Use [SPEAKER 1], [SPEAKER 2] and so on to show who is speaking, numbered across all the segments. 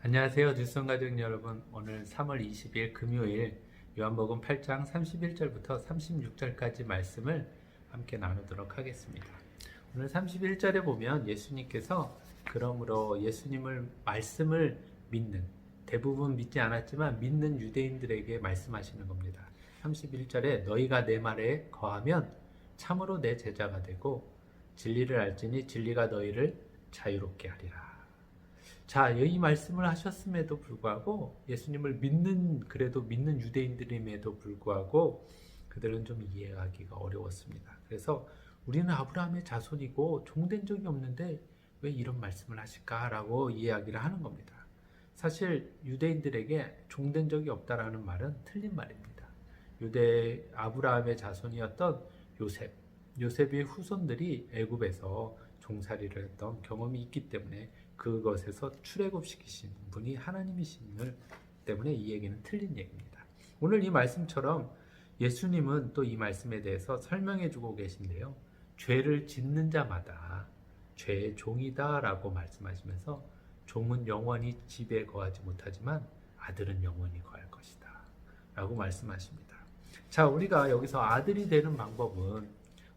[SPEAKER 1] 안녕하세요. 뉴스원 가족 여러분. 오늘 3월 20일 금요일 요한복음 8장 31절부터 36절까지 말씀을 함께 나누도록 하겠습니다. 오늘 31절에 보면 예수님께서 그러므로 예수님을 말씀을 믿는, 대부분 믿지 않았지만 믿는 유대인들에게 말씀하시는 겁니다. 31절에 너희가 내 말에 거하면 참으로 내 제자가 되고 진리를 알지니 진리가 너희를 자유롭게 하리라. 자, 이 말씀을 하셨음에도 불구하고 예수님을 그래도 믿는 유대인들임에도 불구하고 그들은 좀 이해하기가 어려웠습니다. 그래서 우리는 아브라함의 자손이고 종된 적이 없는데 왜 이런 말씀을 하실까라고 이야기를 하는 겁니다. 사실 유대인들에게 종된 적이 없다라는 말은 틀린 말입니다. 아브라함의 자손이었던 요셉의 후손들이 애굽에서 종살이를 했던 경험이 있기 때문에 그것에서 출애굽시키신 분이 하나님이신 때문에 이 얘기는 틀린 얘기입니다. 오늘 이 말씀처럼 예수님은 또 이 말씀에 대해서 설명해 주고 계신데요. 죄를 짓는 자마다 죄의 종이다 라고 말씀하시면서 종은 영원히 집에 거하지 못하지만 아들은 영원히 거할 것이다 라고 말씀하십니다. 자, 우리가 여기서 아들이 되는 방법은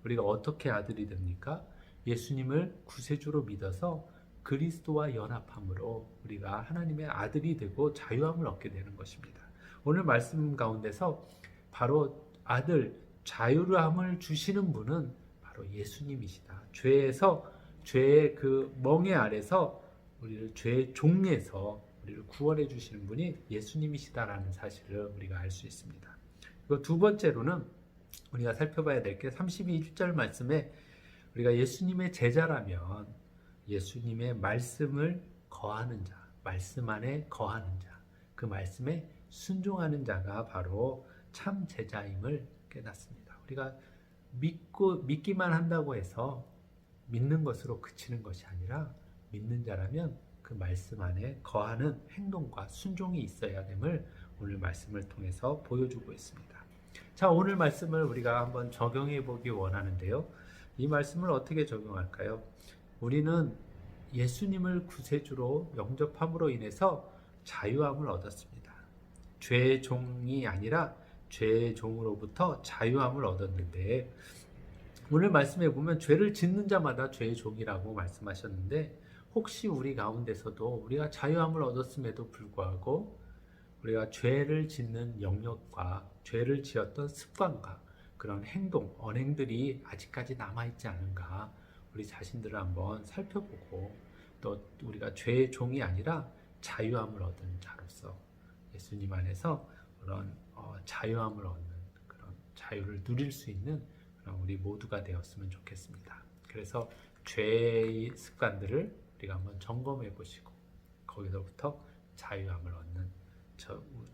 [SPEAKER 1] 우리가 어떻게 아들이 됩니까? 예수님을 구세주로 믿어서 그리스도와 연합함으로 우리가 하나님의 아들이 되고 자유함을 얻게 되는 것입니다. 오늘 말씀 가운데서 바로 아들, 자유함을 주시는 분은 바로 예수님이시다. 죄의 그 멍에 아래서 우리를 죄의 종에서 우리를 구원해 주시는 분이 예수님이시다라는 사실을 우리가 알 수 있습니다. 그리고 두 번째로는 우리가 살펴봐야 될 게 32절 말씀에 우리가 예수님의 제자라면 예수님의 말씀을 거하는 자, 말씀 안에 거하는 자, 그 말씀에 순종하는 자가 바로 참 제자임을 깨닫습니다. 우리가 믿기만 한다고 해서 믿는 것으로 그치는 것이 아니라 믿는 자라면 그 말씀 안에 거하는 행동과 순종이 있어야 됨을 오늘 말씀을 통해서 보여주고 있습니다. 자, 오늘 말씀을 우리가 한번 적용해 보기 원하는데요. 이 말씀을 어떻게 적용할까요? 우리는 예수님을 구세주로 영접함으로 인해서 자유함을 얻었습니다. 죄의 종이 아니라 죄의 종으로부터 자유함을 얻었는데 오늘 말씀에 보면 죄를 짓는 자마다 죄의 종이라고 말씀하셨는데 혹시 우리 가운데서도 우리가 자유함을 얻었음에도 불구하고 우리가 죄를 짓는 영역과 죄를 지었던 습관과 그런 행동, 언행들이 아직까지 남아있지 않은가 우리 자신들을 한번 살펴보고 또 우리가 죄의 종이 아니라 자유함을 얻은 자로서 예수님 안에서 그런 자유함을 얻는 그런 자유를 누릴 수 있는 그런 우리 모두가 되었으면 좋겠습니다. 그래서 죄의 습관들을 우리가 한번 점검해 보시고 거기서부터 자유함을 얻는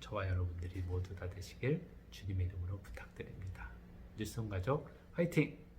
[SPEAKER 1] 저와 여러분들이 모두 다 되시길 주님의 이름으로 부탁드립니다. 뉴스홈 가족 화이팅!